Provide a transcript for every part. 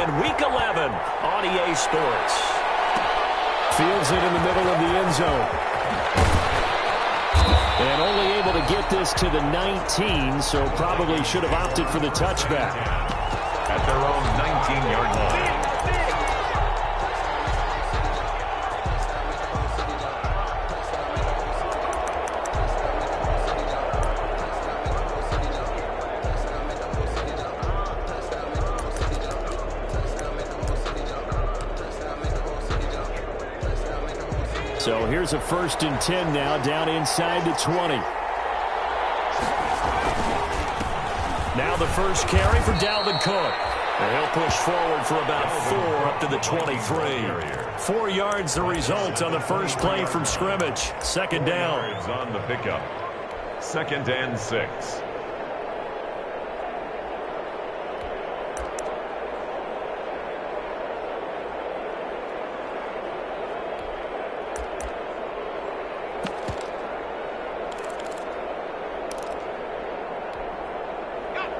in Week 11 on EA Sports. Fields it in the middle of the end zone. And only able to get this to the 19, so probably should have opted for the touchback. At their own 19-yard line. So here's a 1st and 10 now, down inside the 20. Now the first carry for Dalvin Cook. And he'll push forward for about 4 up to the 23. 4 yards the result on the first play from scrimmage. 2nd down. On the pickup. 2nd and 6.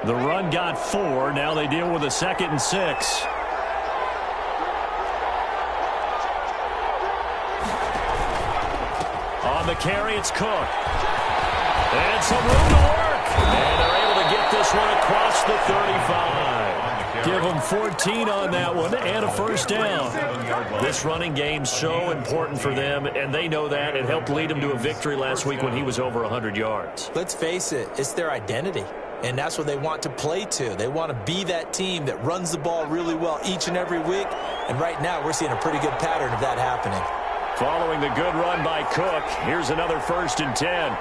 The run got 4. Now they deal with a 2nd and 6. On the carry, it's Cook. And some room to work. And they're able to get this one across the 35. Give them 14 on that one and a 1st down. This running game's so important for them, and they know that. It helped lead them to a victory last week when he was over 100 yards. Let's face it, it's their identity. And that's what they want to play to. They want to be that team that runs the ball really well each and every week. And right now, we're seeing a pretty good pattern of that happening. Following the good run by Cook, here's another 1st and 10.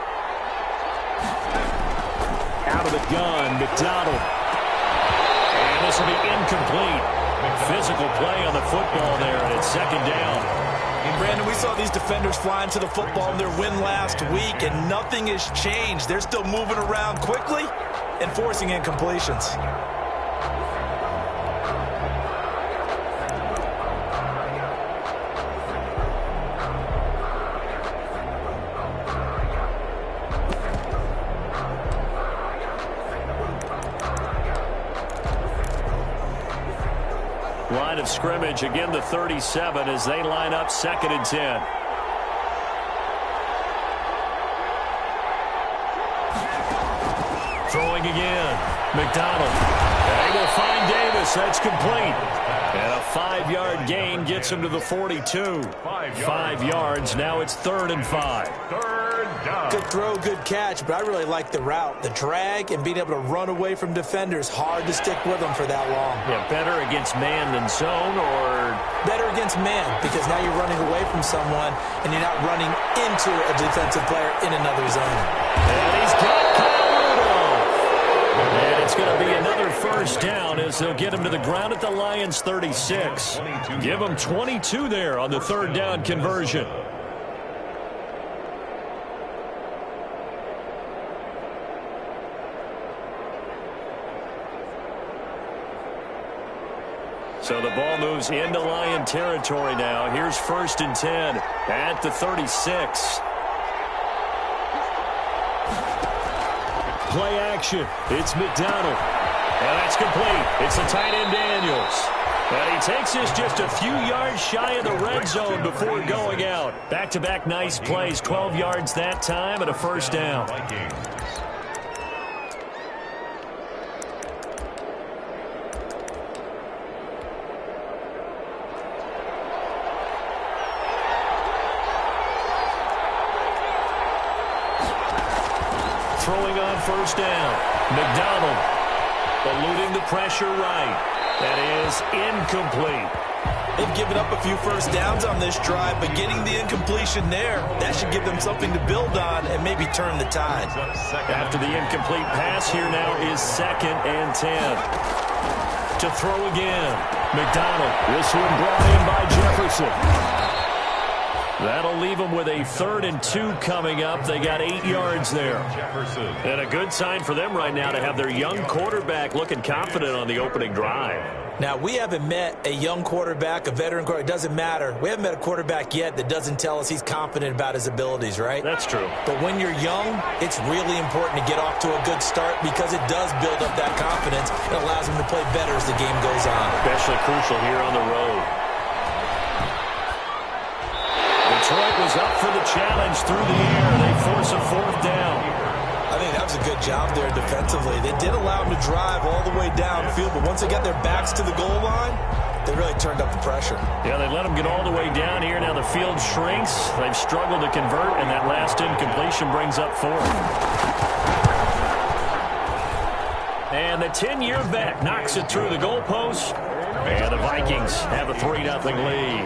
Out of the gun, McDonald. And this will be incomplete. Physical play on the football there, and it's 2nd down. Brandon, we saw these defenders flying to the football in their win last week, and nothing has changed. They're still moving around quickly and forcing incompletions. Line of scrimmage, again the 37 as they line up 2nd and 10. Throwing again. McDonald. They will find Davis. That's complete. And a 5-yard gain gets him to the 42. 5 yards. Now it's 3rd and 5. 3rd down. Good throw, good catch, but I really like the route. The drag and being able to run away from defenders. Hard to stick with them for that long. Yeah, better against man than zone, or? Better against man, because now you're running away from someone and you're not running into a defensive player in another zone. And he's got Kyle Rudolph. And it's going to be another 1st down as they'll get him to the ground at the Lions' 36. Give them 22 there on the 3rd down conversion. So the ball moves into Lion territory now. Here's 1st and 10 at the 36. Play action. It's McDonald. And that's complete. It's the tight end Daniels. And he takes this just a few yards shy of the red zone before going out. Back-to-back nice plays. 12 yards that time and a 1st down. Throwing on 1st down. McDonald eluding the pressure right. That is incomplete. They've given up a few 1st downs on this drive, but getting the incompletion there, that should give them something to build on and maybe turn the tide. After the incomplete pass, here now is 2nd and 10. To throw again. McDonald. This one brought in by Jefferson. That'll leave them with a 3rd and 2 coming up. They got 8 yards there. And a good sign for them right now to have their young quarterback looking confident on the opening drive. Now, we haven't met a young quarterback, a veteran quarterback. It doesn't matter. We haven't met a quarterback yet that doesn't tell us he's confident about his abilities, right? That's true. But when you're young, it's really important to get off to a good start because it does build up that confidence. It allows him to play better as the game goes on. Especially crucial here on the road. Detroit was up for the challenge through the air. They force a fourth down. I think that was a good job there defensively. They did allow them to drive all the way downfield, but once they got their backs to the goal line, they really turned up the pressure. Yeah, they let them get all the way down here. Now the field shrinks. They've struggled to convert, and that last incompletion brings up fourth. And the 10-year vet knocks it through the goalpost. And the Vikings have a 3-0 lead.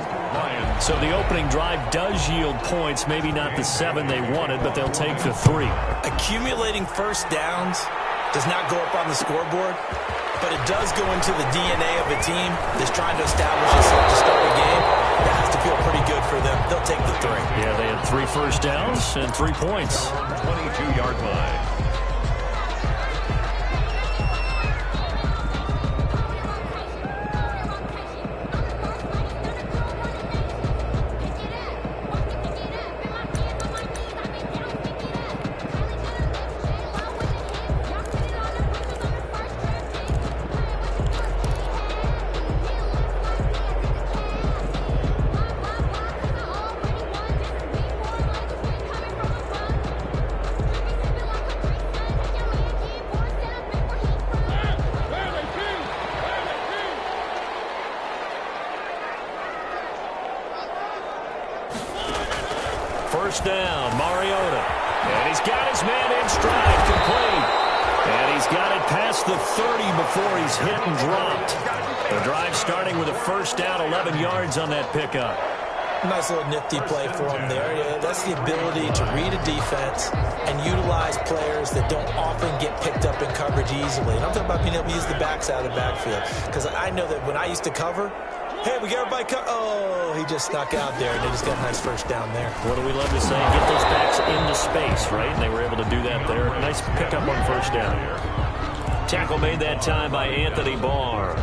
So the opening drive does yield points, maybe not the 7 they wanted, but they'll take the 3. Accumulating first downs does not go up on the scoreboard, but it does go into the DNA of a team that's trying to establish itself to start a game. That has to feel pretty good for them. They'll take the 3. Yeah, they had 3 first downs and 3 points. 22-yard line. First down, Mariota. And he's got his man in stride, complete. And he's got it past the 30 before he's hit and dropped. The drive starting with a first down, 11 yards on that pickup. Nice little nifty play for him there. Yeah, that's the ability to read a defense and utilize players that don't often get picked up in coverage easily. And I'm talking about being able to use the backs out of the backfield. Because I know that when I used to cover, hey, we got everybody oh, he just snuck out there, and they just got a nice first down there. What do we love to say? Get those backs into space, right? And they were able to do that there. Nice pickup on first down. Tackle made that time by Anthony Barr.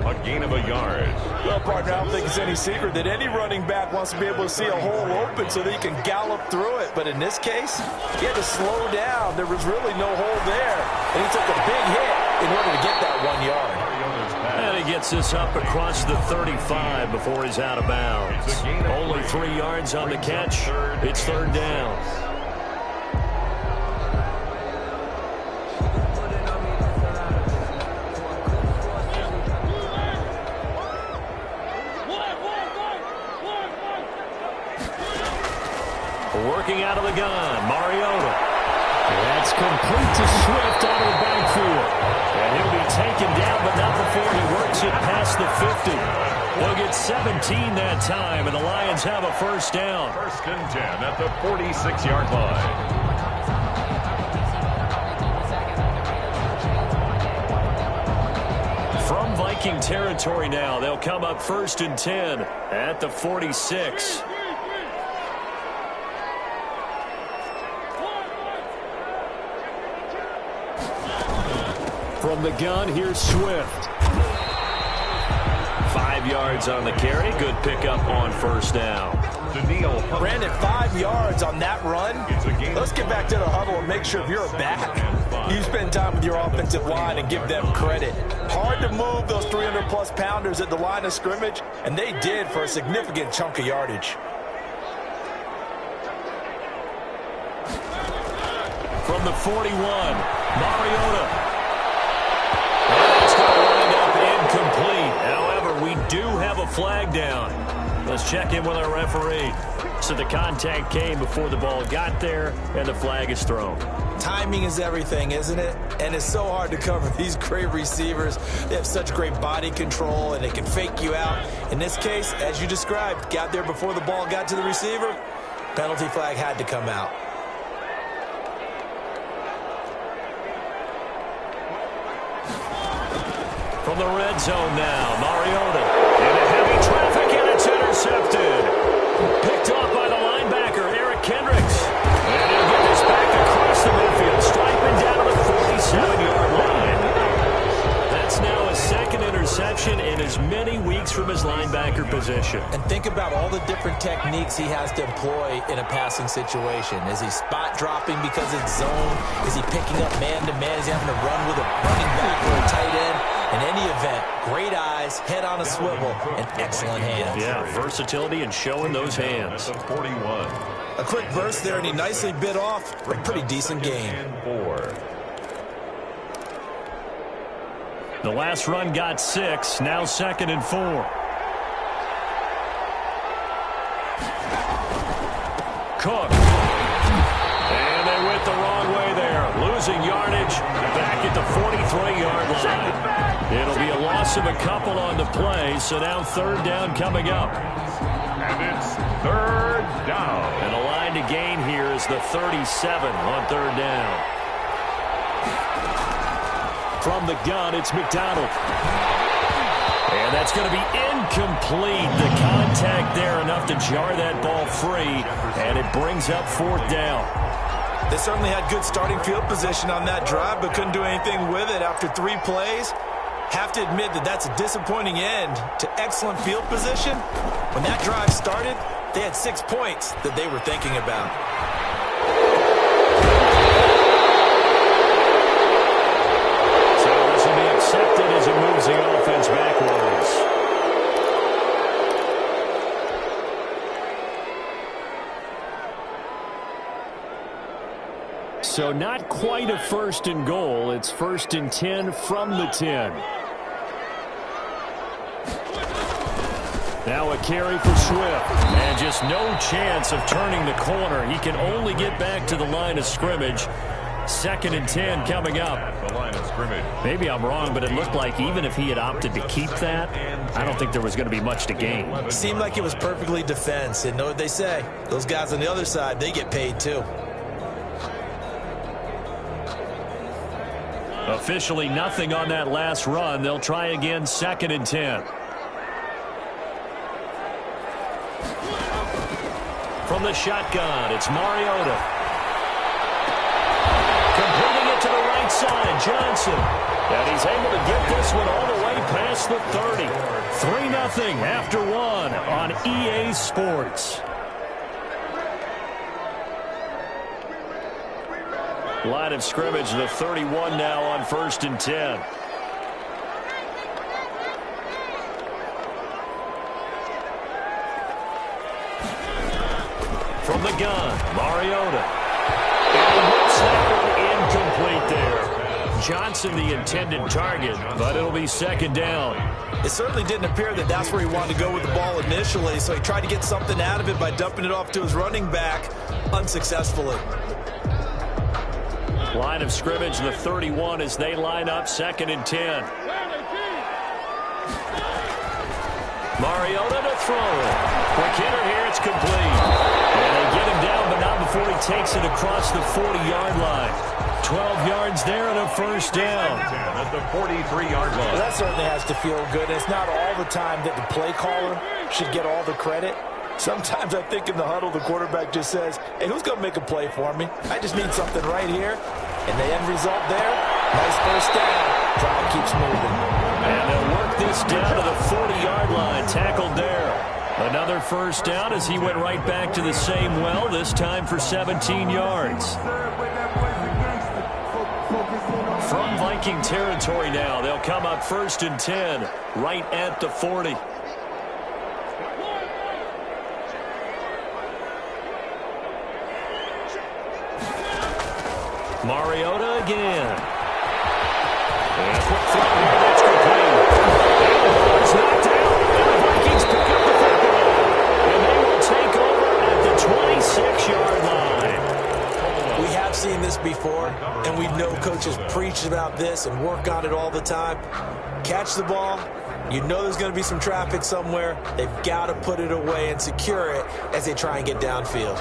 A gain of a yard. Well, partner, I don't think it's any secret that any running back wants to be able to see a hole open so that he can gallop through it. But in this case, he had to slow down. There was really no hole there. And he took a big hit in order to get that 1 yard. And he gets this up across the 35 before he's out of bounds. Only 3 yards on the catch. It's third down. Working out of the gun, Mariota. That's complete to Swift out of the backfield. And he'll be taken down, but not before he works it past the 50. They'll get 17 that time, and the Lions have a first down. First and 10 at the 46-yard line. From Viking territory now, they'll come up first and 10 at the 46. From the gun, here's Swift. 5 yards on the carry. Good pickup on first down. Brandon, 5 yards on that run. Let's get back to the huddle and make sure if you're a back, you spend time with your offensive line and give them credit. Hard to move those 300-plus pounders at the line of scrimmage, and they did for a significant chunk of yardage. From the 41, Mariota. That's going to wind up incomplete. However, we do have a flag down. Let's check in with our referee. So the contact came before the ball got there, and the flag is thrown. Timing is everything, isn't it? And it's so hard to cover these great receivers. They have such great body control, and they can fake you out. In this case, as you described, got there before the ball got to the receiver. Penalty flag had to come out. From the red zone now, Mariota. Into heavy traffic, and it's intercepted. Picked off by the linebacker, Eric Kendricks. And he'll get this back across the midfield, striping down to the 47-yard line. That's now a second interception interception in as many weeks from his linebacker position. And think about all the different techniques he has to employ in a passing situation. Is he spot dropping because it's zone? Is he picking up man-to-man? Is he having to run with a running back or a tight end? In any event, great eyes, head on a swivel, and excellent hands. Yeah, versatility and showing those hands. 41. A quick burst there, and he nicely bit off a pretty decent game. The last run got 6, now 2nd and 4. Cook. And they went the wrong way there. Losing yardage back at the 43-yard line. It'll be a loss of a couple on the play, so now 3rd down coming up. And it's 3rd down. And a line to gain here is the 37 on 3rd down. From the gun, it's McDonald. And that's going to be incomplete. The contact there enough to jar that ball free, and it brings up 4th down. They certainly had good starting field position on that drive, but couldn't do anything with it after 3 plays. Have to admit that that's a disappointing end to excellent field position. When that drive started, they had 6 points that they were thinking about. Accepted as it moves the offense backwards. So not quite a 1st and goal. It's 1st and 10 from the 10. Now a carry for Swift. And just no chance of turning the corner. He can only get back to the line of scrimmage. 2nd and 10 coming up. The line of scrimmage. Maybe I'm wrong, but it looked like even if he had opted to keep that, I don't think there was going to be much to gain. Seemed like it was perfectly defense. And know what they say? Those guys on the other side, they get paid too. Officially nothing on that last run. They'll try again 2nd and 10. From the shotgun, it's Mariota. Completing it to the right side, Johnson. And he's able to get this one all the way past the 30. 3-0 after 1 on EA Sports. Line of scrimmage, the 31 now on 1st and 10. From the gun, Mariota. Incomplete there. Johnson the intended target, but it'll be 2nd down. It certainly didn't appear that that's where he wanted to go with the ball initially, so he tried to get something out of it by dumping it off to his running back unsuccessfully. Line of scrimmage, the 31 as they line up 2nd and 10. Mariota to throw. Quick hitter here, it's complete. And they get him down, but not before he takes it across the 40-yard line. 12 yards there and a 1st down. At the 43-yard line. Well, that certainly has to feel good. It's not all the time that the play caller should get all the credit. Sometimes I think in the huddle, the quarterback just says, hey, who's going to make a play for me? I just need something right here. And the end result there, nice 1st down. Drive keeps moving. And they'll work this down to the 40-yard line. Tackled there. Another 1st down as he went right back to the same well, this time for 17 yards. From Viking territory now, they'll come up 1st and 10, right at the 40. Mariota again. And a quick throw here, that's complete. And the ball is knocked out, and the Vikings pick up the football. And they will take over at the 26-yard line. We have seen this before, and we know coaches preach about this and work on it all the time. Catch the ball. You know there's going to be some traffic somewhere. They've got to put it away and secure it as they try and get downfield.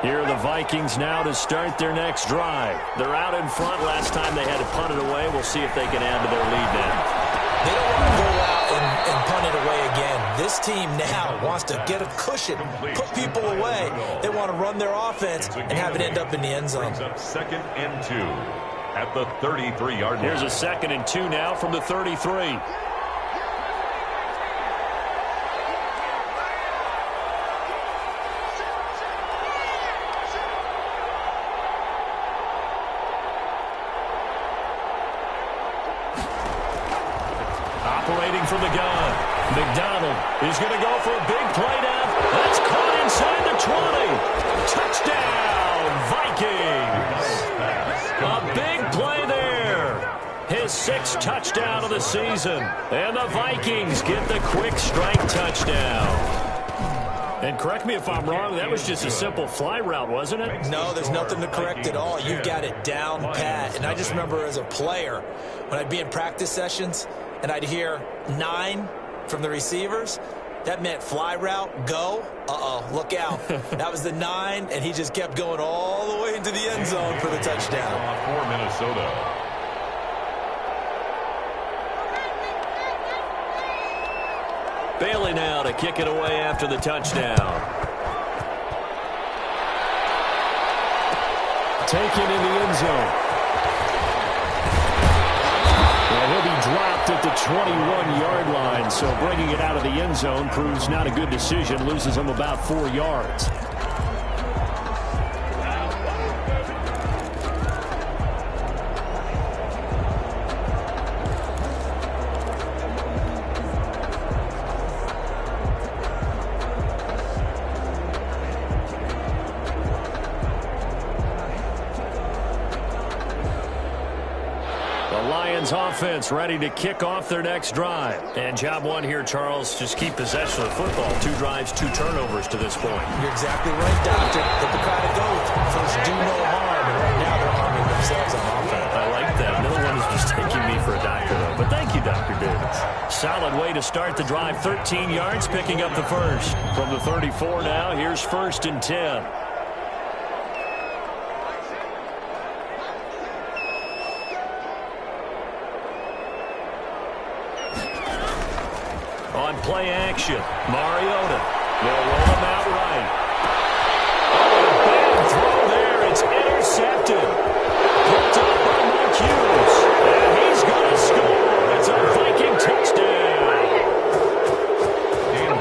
Here are the Vikings now to start their next drive. They're out in front. Last time they had to punt it away. We'll see if they can add to their lead now. They don't want to go out and punt it away again. This team now wants to get a cushion, put people away. They want to run their offense and have it end up in the end zone. 2nd and 2 at the 33-yard line. Here's a 2nd and 2 now from the 33. from the gun. McDonald is going to go for a big play now. That's caught inside the 20. Touchdown, Vikings. A big play there. His 6th touchdown of the season. And the Vikings get the quick strike touchdown. And correct me if I'm wrong, that was just a simple fly route, wasn't it? No, there's nothing to correct at all. You've got it down pat. And I just remember as a player, when I'd be in practice sessions and I'd hear 9 from the receivers, that meant fly route, go. Look out. That was the 9, and he just kept going all the way into the end zone for the touchdown. For Minnesota. Bailey now to kick it away after the touchdown. Taken in the end zone. And he'll be dropped at the 21-yard line, so bringing it out of the end zone proves not a good decision. Loses him about 4 yards. Offense ready to kick off their next drive. And job one here, Charles, just keep possession of the football. 2 drives, 2 turnovers to this point. You're exactly right, Doctor. Let the crowd go. First, do no harm. And right now, they're harming themselves on offense. I like that. No one is just taking me for a doctor, though. But thank you, Dr. Davis. Solid way to start the drive. 13 yards, picking up the first. From the 34 now, here's 1st and 10. On play action, Mariota. They'll roll him out right. Oh, a bad throw there. It's intercepted. Picked up by Mark Hughes. And he's going to score. It's a Viking touchdown.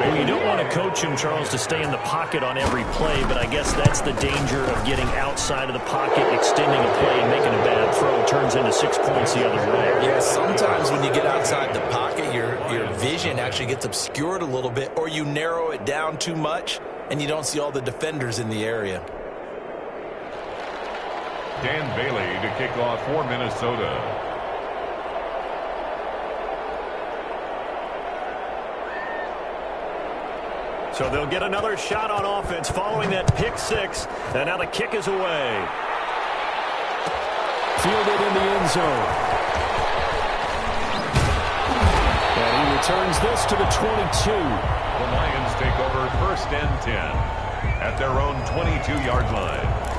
Well, you don't want to coach him, Charles, to stay in the pocket on every play, but I guess that's the danger of getting outside of the pocket, extending a play, and making a bad throw. Turns into 6 points the other way. Yeah, sometimes when you get outside the pocket, your vision actually gets obscured a little bit, or you narrow it down too much, and you don't see all the defenders in the area. Dan Bailey to kick off for Minnesota. So they'll get another shot on offense following that pick 6. And now the kick is away. Fielded in the end zone. And he returns this to the 22. The Lions take over 1st and 10 at their own 22-yard line.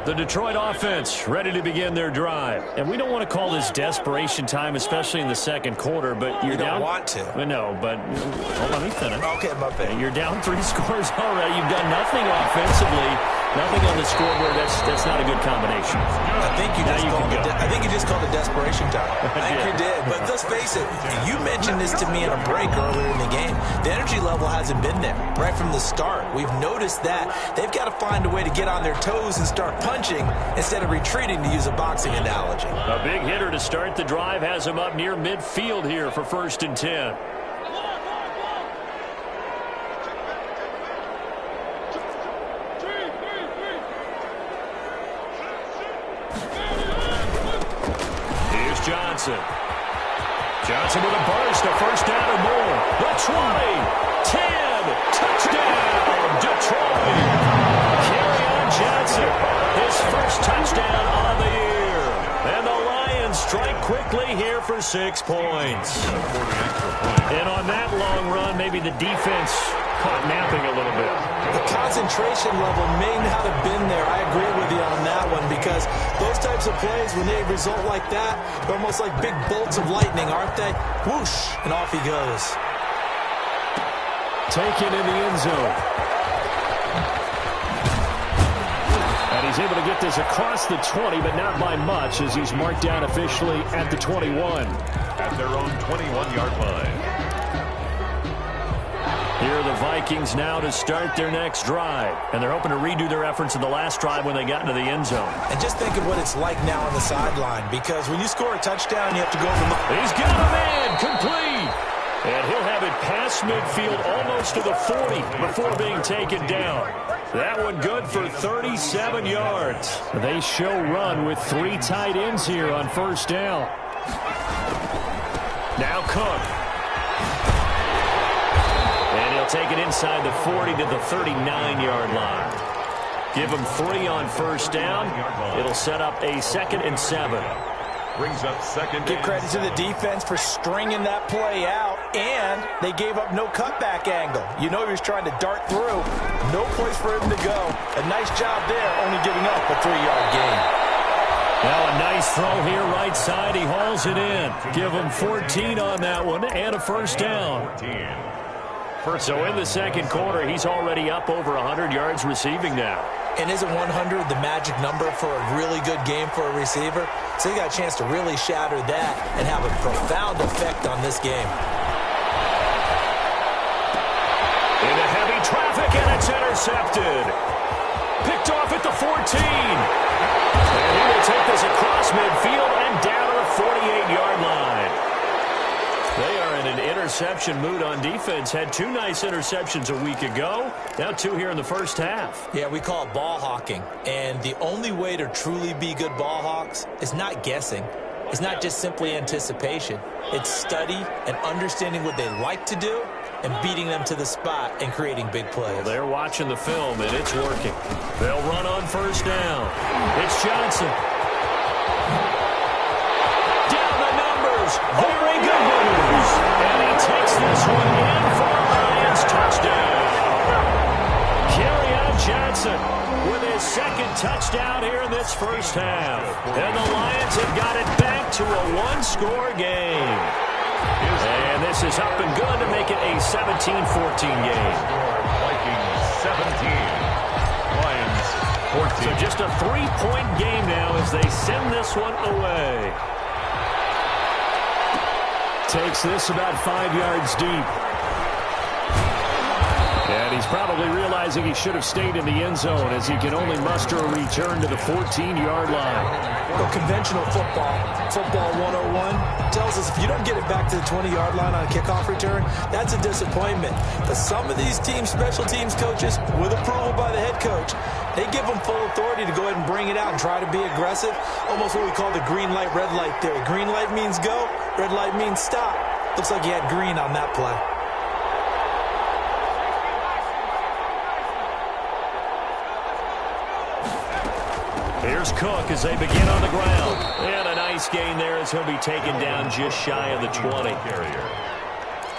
The Detroit offense ready to begin their drive. And we don't want to call this desperation time, especially in the second quarter, but you're down. You don't want to. No, but hold on, let me finish. Okay, my bad. You're down 3 scores already. You've done nothing offensively, nothing on the scoreboard. That's not a good combination. I think you just called it desperation time. I think you did. But let's face it, you mentioned this to me in a break earlier in the game. The energy level hasn't been there right from the start. We've noticed that. They've got to find a way to get on their toes and start punching instead of retreating, to use a boxing analogy. A big hitter to start the drive has him up near midfield here for 1st and 10. Here's Johnson. Johnson with a burst, a 1st down or more. The 20, 10, touchdown, Detroit. Johnson, his 1st touchdown on the year. And the Lions strike quickly here for 6 points. And on that long run, maybe the defense caught napping a little bit. The concentration level may not have been there. I agree with you on that one, because those types of plays, when they result like that, they're almost like big bolts of lightning, aren't they? Whoosh, and off he goes. Taken in the end zone. And he's able to get this across the 20, but not by much, as he's marked down officially at the 21. At their own 21-yard line. Here are the Vikings now to start their next drive. And they're hoping to redo their efforts in the last drive when they got into the end zone. And just think of what it's like now on the sideline, because when you score a touchdown, you have to go over the... He's got a man complete. And he'll have it past midfield almost to the 40 before being taken down. That one good for 37 yards. They show run with 3 tight ends here on first down. Now Cook. And he'll take it inside the 40 to the 39-yard line. Give him 3 on first down. It'll set up a 2nd and 7. Brings up second. Give credit to the defense for stringing that play out, and they gave up no cutback angle. You know he was trying to dart through. No place for him to go. A nice job there, only giving up a 3-yard gain. Now a nice throw here right side. He hauls it in. Give him 14 on that one and a first down. So in the second quarter, he's already up over 100 yards receiving now. And isn't 100 the magic number for a really good game for a receiver? So he got a chance to really shatter that and have a profound effect on this game. Into heavy traffic, and it's intercepted. Picked off at the 14. And he will take this across midfield and down to the 48-yard line. They are in an interception mood on defense. Had 2 nice interceptions a week ago. Now 2 here in the first half. Yeah, we call it ball hawking. And the only way to truly be good ball hawks is not guessing. It's not just simply anticipation. It's study and understanding what they like to do and beating them to the spot and creating big plays. Well, they're watching the film, and it's working. They'll run on first down. It's Johnson. Down the numbers. Very good moves. And he takes this one in for a Lions touchdown. Kerryon Johnson with his 2nd touchdown here in this first half. And the Lions have got it back to a 1-score game. And this is up and good to make it a 17-14 game. Vikings 17. Lions 14. So just a 3-point game now as they send this one away. Takes this about 5 yards deep. And he's probably realizing he should have stayed in the end zone as he can only muster a return to the 14-yard line. Well, conventional football 101, tells us if you don't get it back to the 20-yard line on a kickoff return, that's a disappointment. But some of these teams, special teams coaches, with approval by the head coach, they give them full authority to go ahead and bring it out and try to be aggressive. Almost what we call the green light, red light theory. Green light means go, red light means stop. Looks like he had green on that play. Here's Cook as they begin on the ground. And a nice gain there as he'll be taken down just shy of the 20.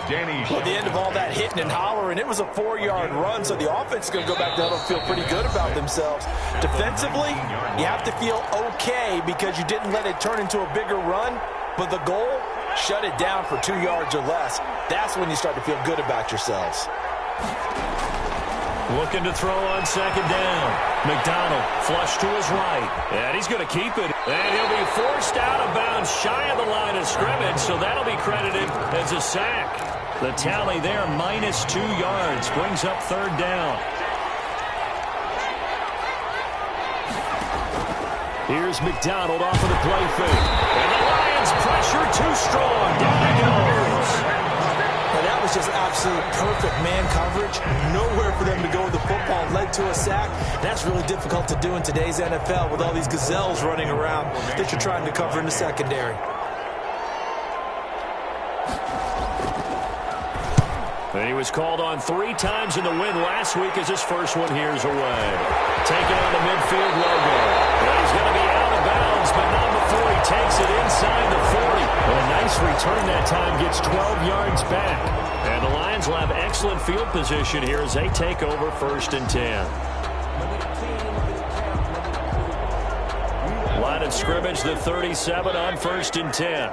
Well, at the end of all that hitting and hollering, it was a 4-yard run, so the offense is going to go back down and feel pretty good about themselves. Defensively, you have to feel okay because you didn't let it turn into a bigger run, but the goal, shut it down for 2 yards or less. That's when you start to feel good about yourselves. Looking to throw on second down. McDonald flush to his right. And he's going to keep it. And he'll be forced out of bounds shy of the line of scrimmage, so that'll be credited as a sack. The tally there, minus 2 yards, brings up third down. Here's McDonald off of the play fake. And the Lions pressure too strong. Down he goes. Now that was just absolute perfect man coverage. Nowhere for them to go with the football. Led to a sack. That's really difficult to do in today's NFL with all these gazelles running around that you're trying to cover in the secondary. And he was called on 3 times in the win last week as his first one here is away. Taking on the midfield logo. And he's going to be out of bounds, but not before he takes it inside the 40. And a nice return that time, gets 12 yards back. And the Lions will have excellent field position here as they take over 1st and 10. Line of scrimmage, the 37 on 1st and 10.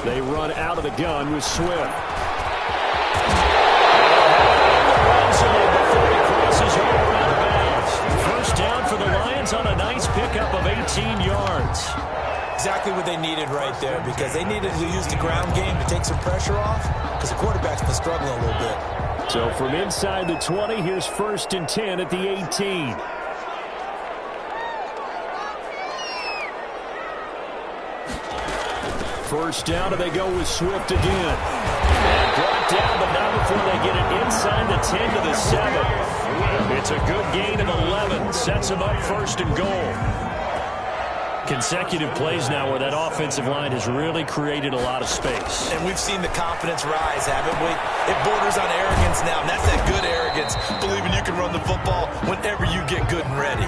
They run out of the gun with Swift. Before he exactly what they needed right there, because they needed to use the ground game to take some pressure off, because the quarterback's been struggling a little bit. So from inside the 20, here's 1st and 10 at the 18. First down, and they go with Swift again. And brought down, but not before they get it inside the 10 to the 7. It's a good gain of 11. Sets them up 1st and goal. Consecutive plays now where that offensive line has really created a lot of space. And we've seen the confidence rise, haven't we? It borders on arrogance now, and that's that good arrogance, believing you can run the football whenever you get good and ready.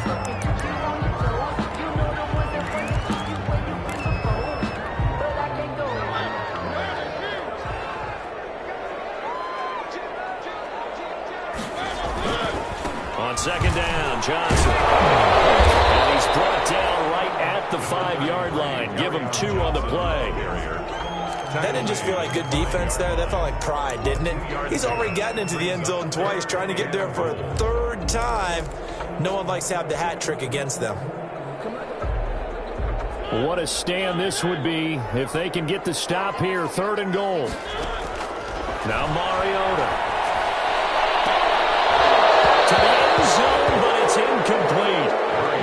On 2nd down, Johnson. And he's brought down right at the 5-yard line. Give him 2 on the play. That didn't just feel like good defense there. That felt like pride, didn't it? He's already gotten into the end zone twice, trying to get there for a 3rd time. No one likes to have the hat trick against them. What a stand this would be if they can get the stop here. 3rd and goal. Now Mariota. To the end zone, but it's incomplete.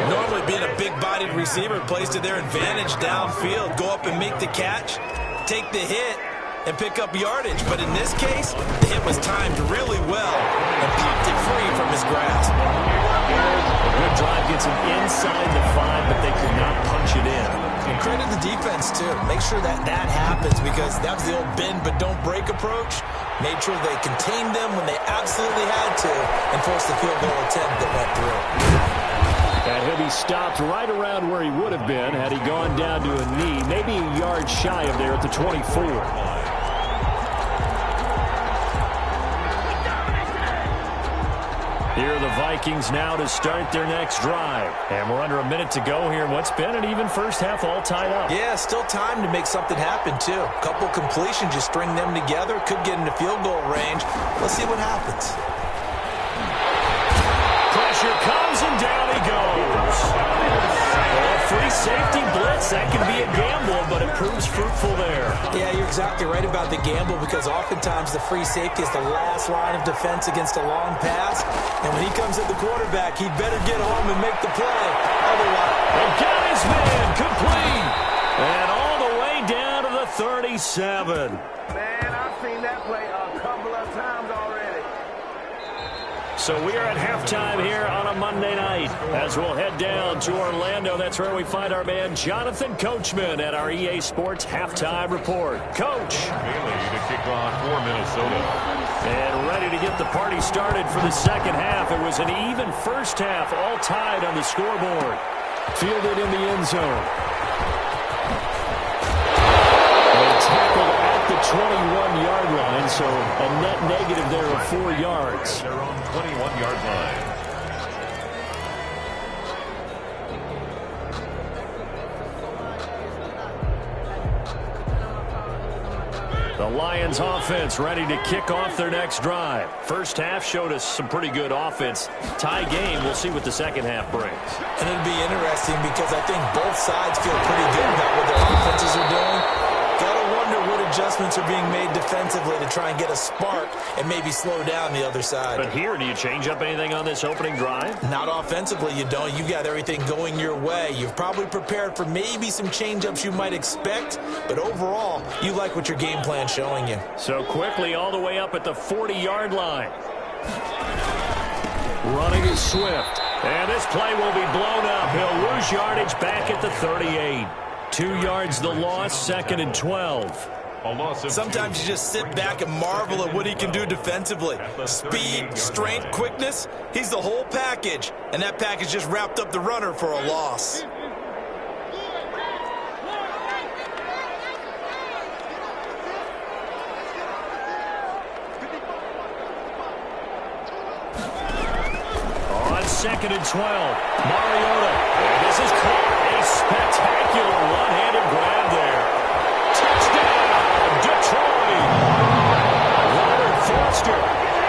Normally being a big-bodied receiver plays to their advantage downfield. Go up and make the catch, take the hit, and pick up yardage. But in this case, the hit was timed really well and popped it free from his grasp. A good drive gets him inside the 5, but they could not punch it in. And credit the defense, too. Make sure that happens, because that was the old bend but don't break approach. Made sure they contained them when they absolutely had to and forced the field goal attempt that went through. And he'll be stopped right around where he would have been had he gone down to a knee, maybe a yard shy of there at the 24. Here are the Vikings now to start their next drive. And we're under a minute to go here. What's been an even first half all tied up. Yeah, still time to make something happen, too. A couple completions, you string them together, could get into field goal range. Let's see what happens. Pressure comes, and down he goes. A free safety blitz, that can be a gamble, but it proves fruitful there. Yeah, you're exactly right about the gamble, because oftentimes the free safety is the last line of defense against a long pass. And when he comes at the quarterback, he'd better get home and make the play. Otherwise, they got his man complete. And all the way down to the 37. Man, I've seen that play a couple of times already. So we are at halftime here on a Monday night as we'll head down to Orlando. That's where we find our man Jonathan Coachman at our EA Sports Halftime Report. Coach. Bailey to kick off for Minnesota. And ready to get the party started for the second half. It was an even first half, all tied on the scoreboard. Fielded in the end zone. And tackled at the 21-yard line, so a net negative there of 4 yards. Their own 21-yard line. The Lions offense ready to kick off their next drive. First half showed us some pretty good offense. Tie game, we'll see what the second half brings. and it'll be interesting because I think both sides feel pretty good about what their offenses are doing. Gotta wonder what adjustments are being made defensively to try and get a spark and maybe slow down the other side. But here, do you change up anything on this opening drive? Not offensively, you don't. You got everything going your way. You've probably prepared for maybe some change-ups you might expect, but overall, you like what your game plan's showing you. So quickly all the way up at the 40-yard line. Running is Swift. And this play will be blown up. He'll lose yardage back at the 38. 2 yards the loss, 2nd and 12. Sometimes you just sit back and marvel at what he can do defensively. Speed, strength, quickness, he's the whole package. And that package just wrapped up the runner for a loss. On 2nd and 12, Mariota. And this is caught. A spectacular one-handed grab there. Touchdown, Detroit. Leonard Foster,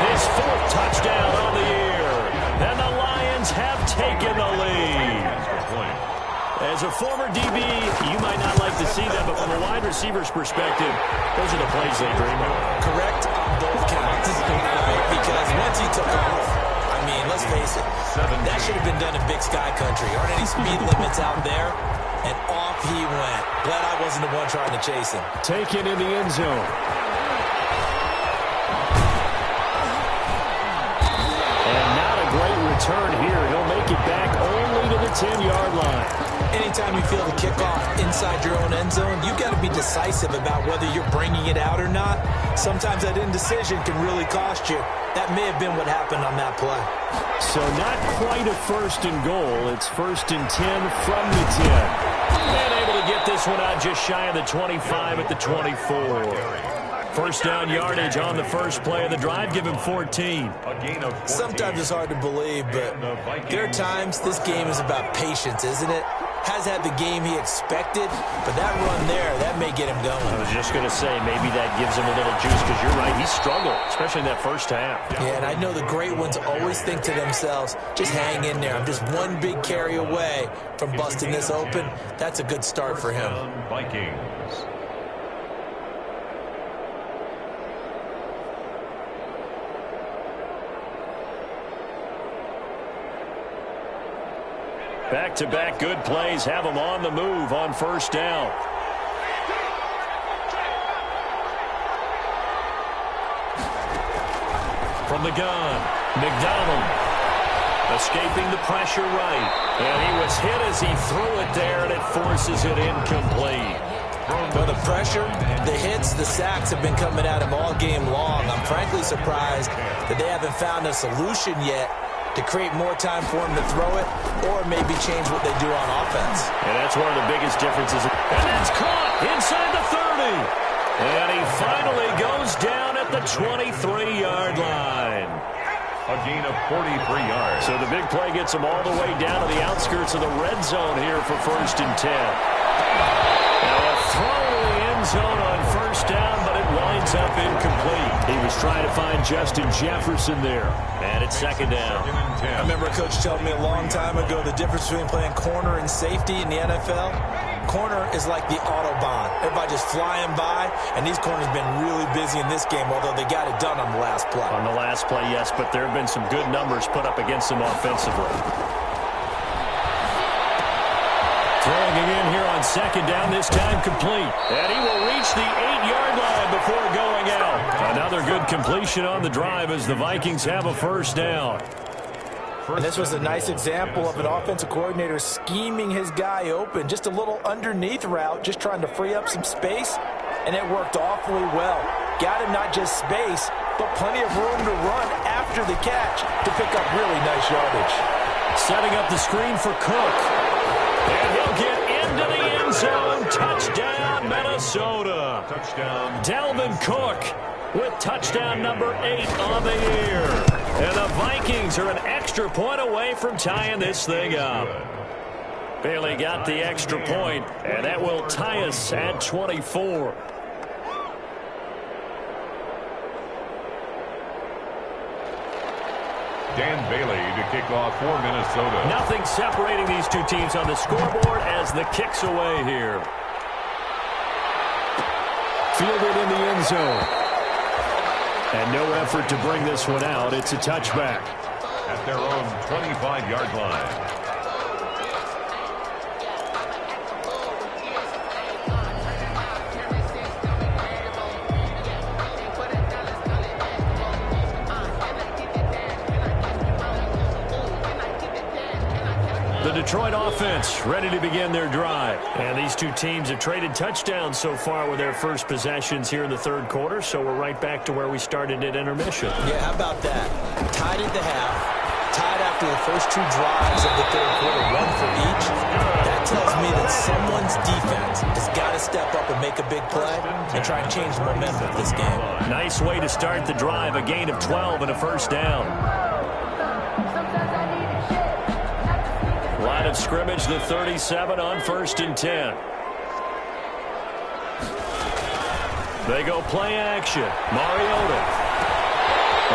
his 4th touchdown on the year. And the Lions have taken the lead. As a former DB, you might not like receiver's perspective, those are the plays they dream of. Correct on both counts. Right? Because once he took off, I mean, let's face it, that should have been done in Big Sky Country. Aren't any speed limits out there? And off he went. Glad I wasn't the one trying to chase him. Taken in the end zone. And not a great return here. He'll make it back only to the 10-yard line. Anytime you feel the kickoff inside your own end zone, you've got to be decisive about whether you're bringing it out or not. Sometimes that indecision can really cost you. That may have been what happened on that play. So not quite a first and goal. It's first and 10 from the 10. And able to get this one out just shy of the 25 at the 24. First down yardage on the first play of the drive. Give him 14. Sometimes it's hard to believe, but there are times this game is about patience, isn't it? Has had the game he expected, but that run there, that may get him going. I was just going to say, maybe that gives him a little juice, because you're right, he struggled, especially in that first half. Yeah, and I know the great ones always think to themselves, just hang in there. I'm just one big carry away from busting this open. That's a good start for him. Vikings. Back-to-back good plays have them on the move on first down. From the gun, McDonald escaping the pressure right. And he was hit as he threw it there, and it forces it incomplete. Well, the pressure, the hits, the sacks have been coming at him all game long. I'm frankly surprised that they haven't found a solution yet to create more time for him to throw it, or maybe change what they do on offense. And that's one of the biggest differences. And that's caught inside the 30. And he finally goes down at the 23-yard line. A gain of 43 yards. So the big play gets him all the way down to the outskirts of the red zone here for first and 10. Now a throw to the end zone on first down, but it winds up incomplete. He was trying to find Justin Jefferson there. And it's second down. I remember a coach telling me a long time ago the difference between playing corner and safety in the NFL. Corner is like the Autobahn. Everybody just flying by, and these corners have been really busy in this game, although they got it done on the last play. On the last play, yes, but there have been some good numbers put up against them offensively. Throwing it in here on second down, this time complete. And he will reach the 8-yard line before going out. Another good completion on the drive as the Vikings have a first down. And this was a nice example of an offensive coordinator scheming his guy open. Just a little underneath route, just trying to free up some space, and it worked awfully well. Got him not just space, but plenty of room to run after the catch to pick up really nice yardage. Setting up the screen for Cook. And he'll get into the end zone. Touchdown, Minnesota. Touchdown. Dalvin Cook with touchdown number 8 on the year. And the Vikings are an extra point away from tying this thing up. Bailey got the extra point, and that will tie us at 24. Dan Bailey to kick off for Minnesota. Nothing separating these two teams on the scoreboard as the kick's away here. Fielded in the end zone. And no effort to bring this one out. It's a touchback. At their own 25-yard line. The Detroit offense ready to begin their drive. And these two teams have traded touchdowns so far with their first possessions here in the third quarter, so we're right back to where we started at intermission. Yeah, how about that? Tied at the half, tied after the first two drives of the third quarter, one for each. That tells me that someone's defense has got to step up and make a big play and try and change the momentum of this game. Nice way to start the drive, a gain of 12 and a first down. Line of scrimmage, the 37 on first and 10. They go play action. Mariota.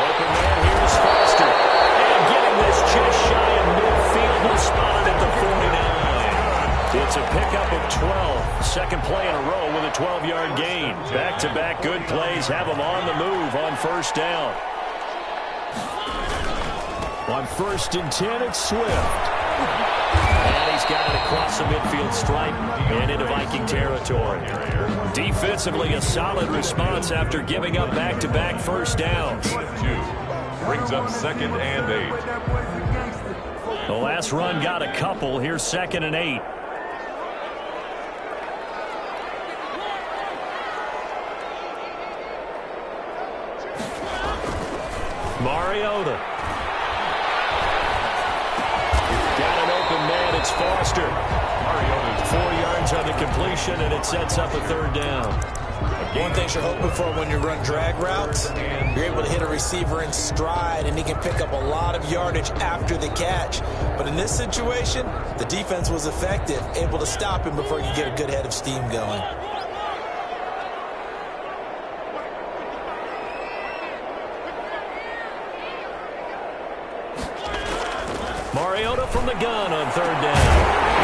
Open man, here's Foster. And getting this just shy of midfield, he'll spot it at the 49. It's a pickup of 12. Second play in a row with a 12-yard gain. Back-to-back good plays have him on the move on first down. On 1st and 10, it's Swift. And he's got it across the midfield stripe and into Viking territory. Defensively, a solid response after giving up back-to-back first downs. Brings up 2nd and 8. The last run got a couple. Here's 2nd and 8. Mariota. Got an open man. It's Foster. 4 yards on the completion, and it sets up a 3rd down. One thing you're hoping for when you run drag routes, you're able to hit a receiver in stride, and he can pick up a lot of yardage after the catch. But in this situation, the defense was effective, able to stop him before he could get a good head of steam going. Mariota from the gun on 3rd down.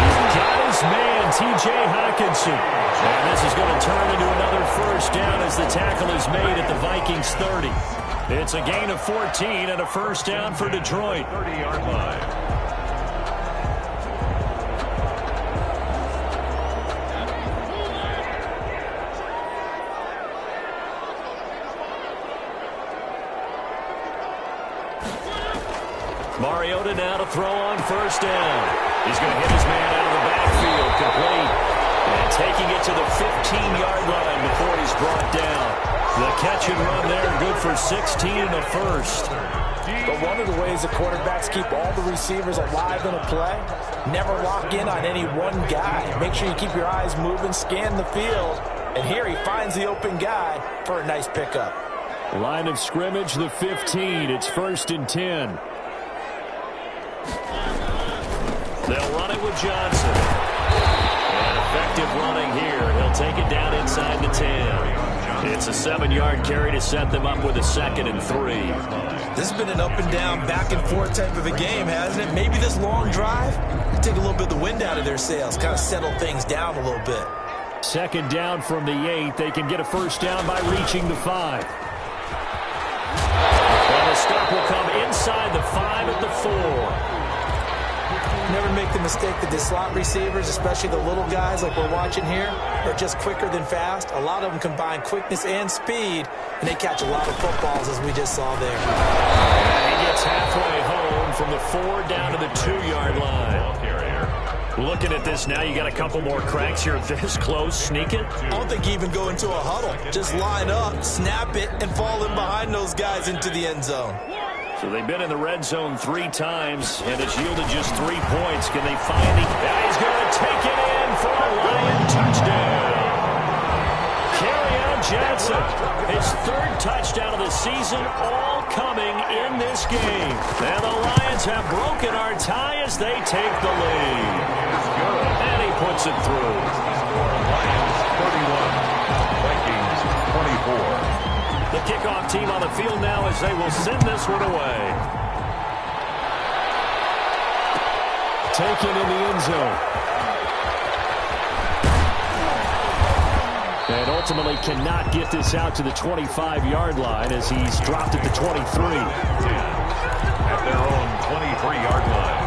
He's got his man, T.J. Hockenson. And this is going to turn into another first down as the tackle is made at the Vikings 30. It's a gain of 14 and a first down for Detroit. 30-yard line. Mariota now to throw on first down. He's going to hit his man out of the backfield, complete. And taking it to the 15-yard line before he's brought down. The catch and run there, good for 16 and a first. But one of the ways the quarterbacks keep all the receivers alive in a play, never lock in on any one guy. Make sure you keep your eyes moving, scan the field. And here he finds the open guy for a nice pickup. Line of scrimmage, the 15. It's 1st and 10. They'll run it with Johnson. And effective running here. He'll take it down inside the 10. It's a 7-yard carry to set them up with a 2nd and 3. This has been an up-and-down, back-and-forth type of a game, hasn't it? Maybe this long drive take a little bit of the wind out of their sails, kind of settle things down a little bit. 2nd down from the 8. They can get a first down by reaching the 5. And the stop will come inside the 5 at the 4. Never make the mistake that the slot receivers, especially the little guys like we're watching here, are just quicker than fast. A lot of them combine quickness and speed, and they catch a lot of footballs, as we just saw there. He gets halfway home from the 4 down to the 2-yard line. Looking at this now, you got a couple more cracks here this close. Sneak it. I don't think you even go into a huddle. Just line up, snap it, and fall in behind those guys into the end zone. So they've been in the red zone 3 times, and it's yielded just 3 points. Can they finally... He's going to take it in for a Lion touchdown. Kerryon Johnson, his 3rd touchdown of the season, all coming in this game. And the Lions have broken our tie as they take the lead. And he puts it through. Lions 31, Vikings 24. The kickoff team on the field now as they will send this one away. Taken in the end zone. And ultimately cannot get this out to the 25-yard line as he's dropped at the 23. At their own 23-yard line.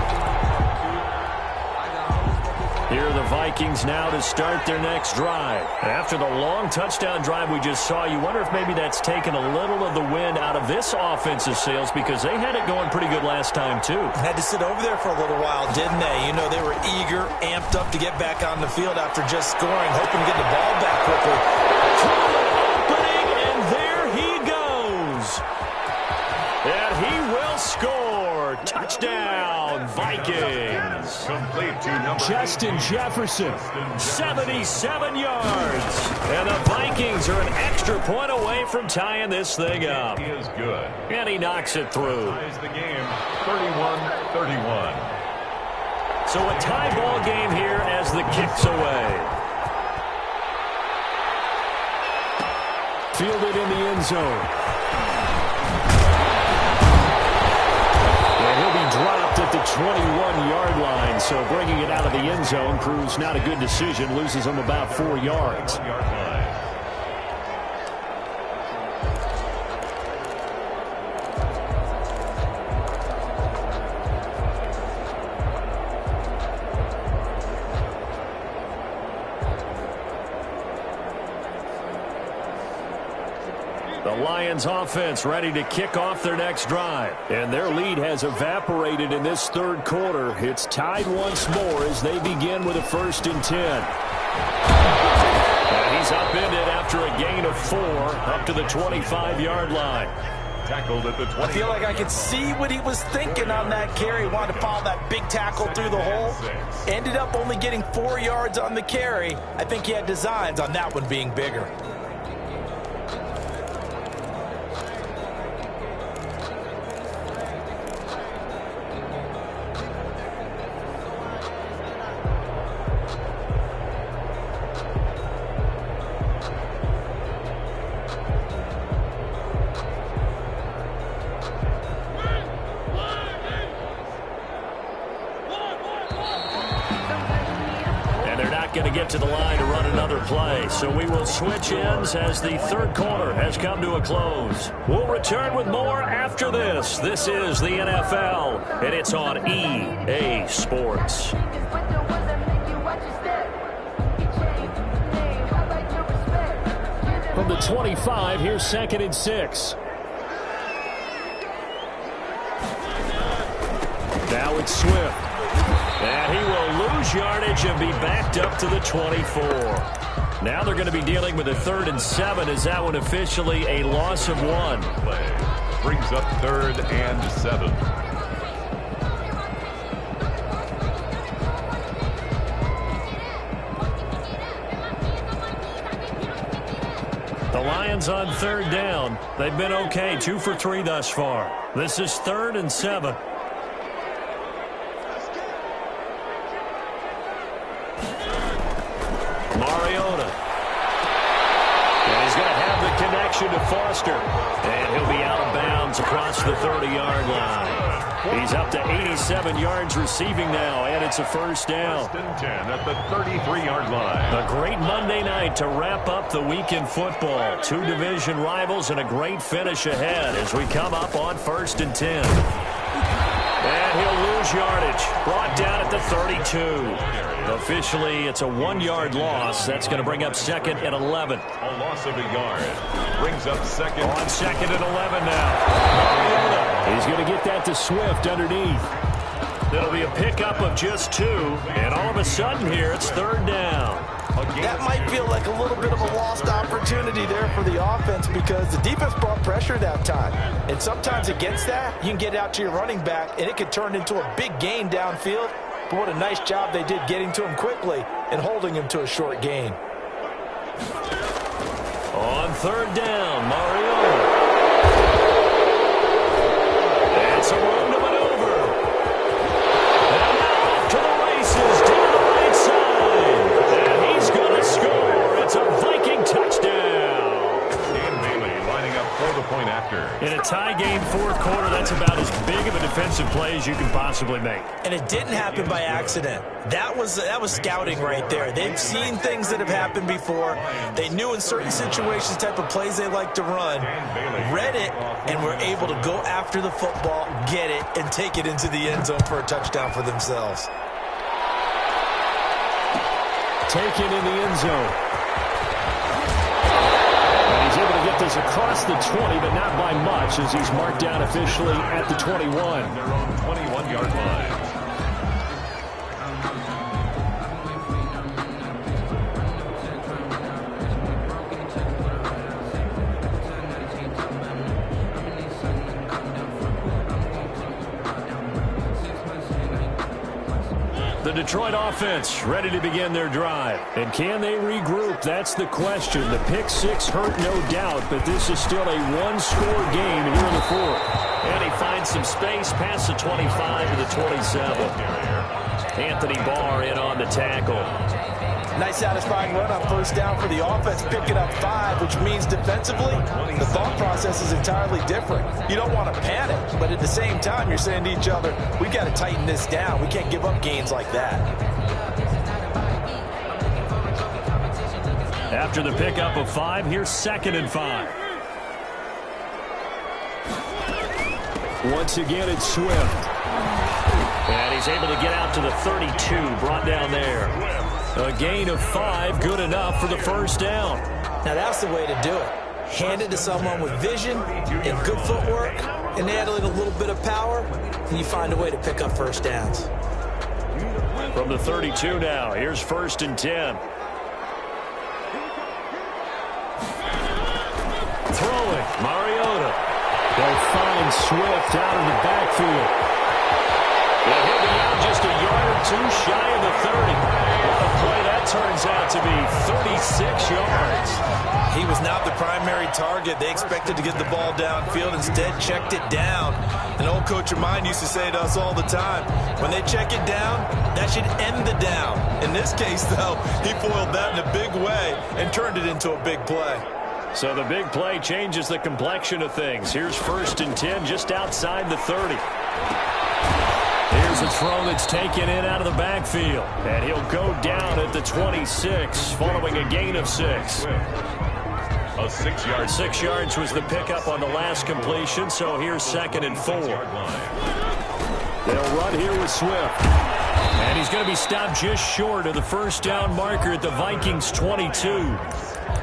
Here are the Vikings now to start their next drive. After the long touchdown drive we just saw, you wonder if maybe that's taken a little of the wind out of this offensive sails because they had it going pretty good last time, too. Had to sit over there for a little while, didn't they? You know, they were eager, amped up to get back on the field after just scoring, hoping to get the ball back quickly. Opening, and there he goes. And he will score. Touchdown, Vikings. Complete to number Justin Jefferson, 77 yards. And the Vikings are an extra point away from tying this thing up. He is good. And he knocks it through. Ties the game 31-31. So a tie ball game here as the kick's away. Fielded in the end zone. And he'll be dropped at the 21-yard line, so bringing it out of the end zone proves not a good decision. Loses them about 4 yards. The Lions offense ready to kick off their next drive. And their lead has evaporated in this third quarter. It's tied once more as they begin with a 1st and 10. And he's upended after a gain of 4 up to the 25-yard line. Tackled at the 20. I feel like I could see what he was thinking on that carry. He wanted to follow that big tackle through the hole. Ended up only getting 4 yards on the carry. I think he had designs on that one being bigger. Going to get to the line to run another play. So we will switch ends as the third quarter has come to a close. We'll return with more after this. This is the NFL, and it's on EA Sports. From the 25, here's 2nd and 6. Now it's Swift. And he will lose yardage and be backed up to the 24. Now they're going to be dealing with a 3rd and 7. Is that one officially a loss of 1? Brings up 3rd and 7. The Lions on 3rd down. They've been okay, 2 for 3 thus far. This is 3rd and 7. To Foster, and he'll be out of bounds across the 30-yard line. He's up to 87 yards receiving now, and it's a 1st down. 1st and 10 at the 33-yard line. A great Monday night to wrap up the week in football. 2 division rivals and a great finish ahead as we come up on 1st and 10. And he'll lose yardage. Brought down at the 32. Officially, it's a 1-yard loss. That's going to bring up 2nd and 11. A loss of a yard. Brings up 2nd. On 2nd and 11 now. He's going to get that to Swift underneath. That'll be a pickup of just 2. And all of a sudden here, it's 3rd down. That might feel like a little bit of a lost opportunity there for the offense because the defense brought pressure that time. And sometimes against that, you can get out to your running back, and it could turn into a big gain downfield. But what a nice job they did getting to him quickly and holding him to a short gain. On 3rd down, Mariota. And some room to maneuver. And now off to the races down the right side. And he's going to score. It's a Viking touchdown. Dan Bailey lining up for the point after. In a tie game 4th quarter, that's about as big of a defensive play as you can possibly make. And it didn't happen by accident. That was scouting right there. They've seen things that have happened before. They knew in certain situations type of plays they like to run, read it, and were able to go after the football, get it, and take it into the end zone for a touchdown for themselves. Taken in the end zone. And he's able to get this across the 20, but not by much as he's marked down officially at the 21. Their own 21-yard line. The Detroit offense ready to begin their drive. And can they regroup? That's the question. The pick 6 hurt, no doubt, but this is still a one-score game here in the 4th. And he finds some space past the 25 to the 27. Anthony Barr in on the tackle. Nice satisfying run on first down for the offense, picking up 5, which means defensively, the thought process is entirely different. You don't want to panic, but at the same time, you're saying to each other, we got to tighten this down. We can't give up gains like that. After the pickup of 5, here's 2nd and 5. Once again, it's Swift. And he's able to get out to the 32, brought down there. A gain of 5, good enough for the first down. Now that's the way to do it. Hand it to someone with vision and good footwork, and add in a little bit of power, and you find a way to pick up first downs. From the 32 now, here's 1st and 10. Throwing, Mariota. They'll find Swift out of the backfield. And he'll be out just a yard or 2 shy of the 30. What a play that turns out to be, 36 yards. He was not the primary target. They expected to get the ball downfield, instead checked it down. An old coach of mine used to say to us all the time, when they check it down, that should end the down. In this case, though, he foiled that in a big way and turned it into a big play. So the big play changes the complexion of things. Here's 1st and 10 just outside the 30. Here's a throw that's taken in out of the backfield. And he'll go down at the 26 following a gain of 6. A 6 yard. 6 yards was the pickup on the last completion, so here's 2nd and 4. They'll run here with Swift. And he's going to be stopped just short of the first down marker at the Vikings' 22.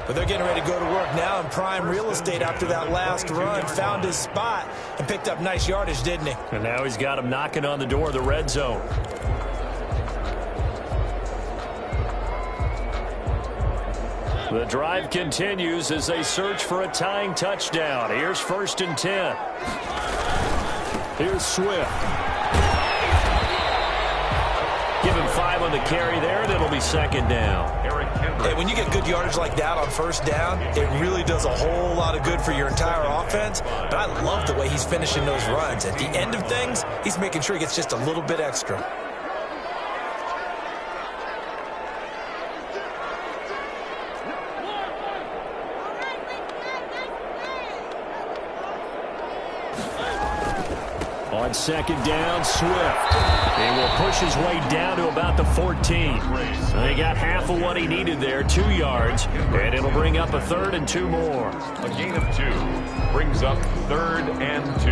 But they're getting ready to go to work now in prime real estate after that last run. Found his spot and picked up nice yardage, didn't he? And now he's got him knocking on the door of the red zone. The drive continues as they search for a tying touchdown. Here's 1st and 10. Here's Swift. Give him 5 on the carry there, and it'll be 2nd down. Hey, when you get good yardage like that on first down, it really does a whole lot of good for your entire offense. But I love the way he's finishing those runs. At the end of things, he's making sure he gets just a little bit extra. On 2nd down, Swift. He will push his way down to about the 14. They got half of what he needed there, 2 yards, and it'll bring up a 3rd and 2 more. A gain of 2 brings up 3rd and 2.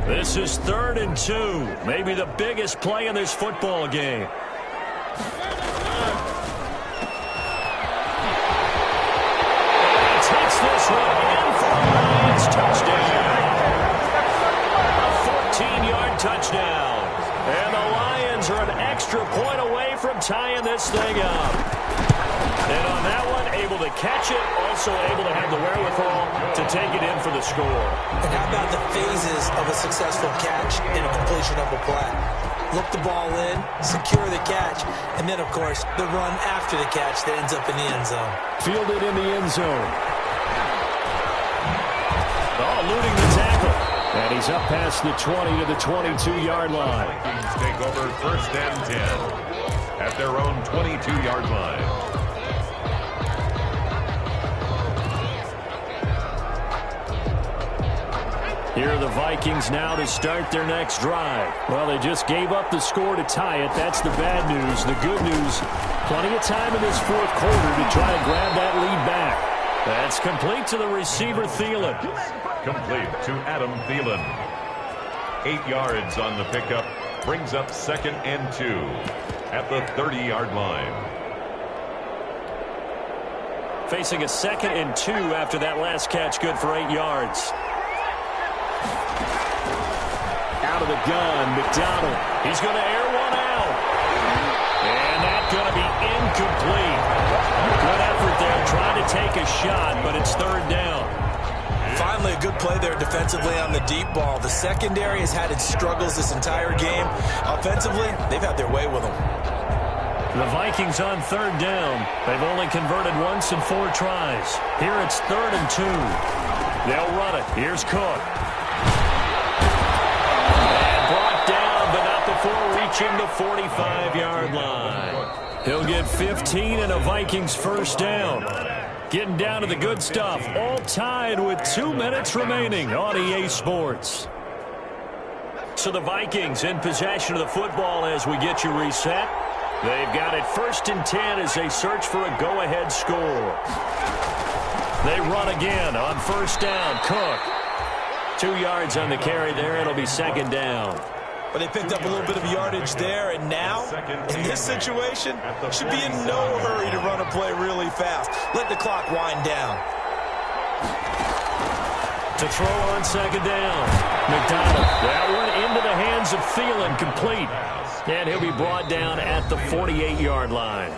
This is 3rd and 2, maybe the biggest play in this football game. This one in for a Lions touchdown. A 14-yard touchdown. And the Lions are an extra point away from tying this thing up. And on that one, able to catch it, also able to have the wherewithal to take it in for the score. And how about the phases of a successful catch and a completion of a play? Look the ball in, secure the catch, and then, of course, the run after the catch that ends up in the end zone. Fielded in the end zone. Oh, eluding the tackle. And he's up past the 20 to the 22-yard line. Vikings take over 1st and 10 at their own 22-yard line. Here are the Vikings now to start their next drive. Well, they just gave up the score to tie it. That's the bad news. The good news, plenty of time in this 4th quarter to try to grab that lead back. That's complete to the receiver, Thielen. Complete to Adam Thielen. 8 yards on the pickup. Brings up 2nd and 2 at the 30-yard line. Facing a 2nd and 2 after that last catch, good for 8 yards. Out of the gun, McDonald. He's going to air one out. And that's going to be incomplete. Good effort there, trying to take a shot, but it's 3rd down. Finally, a good play there defensively on the deep ball. The secondary has had its struggles this entire game. Offensively, they've had their way with them. The Vikings on 3rd down. They've only converted once in 4 tries. Here it's 3rd and 2. They'll run it. Here's Cook. And brought down, but not before reaching the 45-yard line. He'll get 15 and a Vikings first down. Getting down to the good stuff. All tied with 2 minutes remaining on EA Sports. So the Vikings in possession of the football as we get you reset. They've got it 1st and 10 as they search for a go-ahead score. They run again on 1st down. Cook. 2 yards on the carry there. It'll be 2nd down. But they picked up a little bit of yardage there, and now, in this situation, should be in no hurry to run a play really fast. Let the clock wind down. To throw on 2nd down. McDonald. That one into the hands of Thielen, complete. And he'll be brought down at the 48-yard line.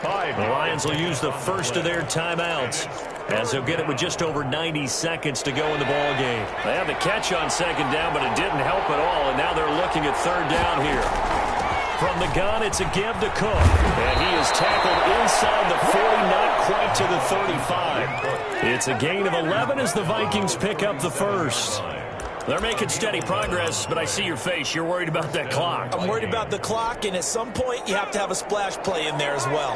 The Lions will use the first of their timeouts as they'll get it with just over 90 seconds to go in the ball game. They had the catch on 2nd down, but it didn't help at all, and now they're looking at 3rd down here. From the gun, it's a give to Cook. And he is tackled inside the 40, not quite to the 35. It's a gain of 11 as the Vikings pick up the first. They're making steady progress, but I see your face. You're worried about that clock. I'm worried about the clock, and at some point, you have to have a splash play in there as well.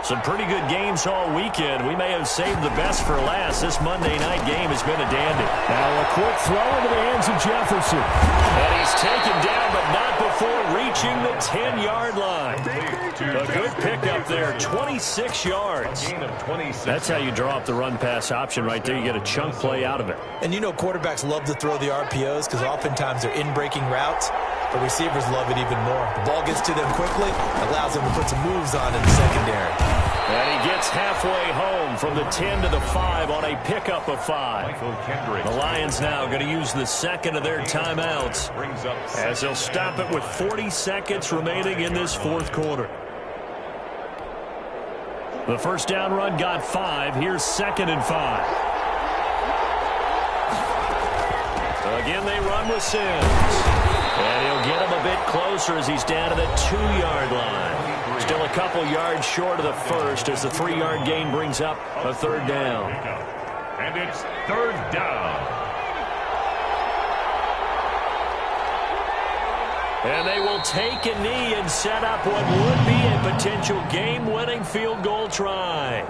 Some pretty good games all weekend. We may have saved the best for last. This Monday night game has been a dandy. Now a quick throw into the hands of Jefferson. And he's taken down, but not before reaching the 10-yard line. A good pickup there, 26 yards. That's how you draw up the run-pass option right there. You get a chunk play out of it. And you know quarterbacks love to throw the RPOs because oftentimes they're in-breaking routes. The receivers love it even more. The ball gets to them quickly, allows them to put some moves on in the secondary. And he gets halfway home from the 10 to the 5 on a pickup of 5. The Lions now going to use the second of their timeouts as they'll stop it with 40 seconds remaining in this 4th quarter. The first down run got 5. Here's 2nd and 5. Again, they run with Sims. And he'll get him a bit closer as he's down to the 2-yard line. Still a couple yards short of the first as the 3-yard gain brings up a 3rd down. And it's 3rd down. And they will take a knee and set up what would be a potential game-winning field goal try.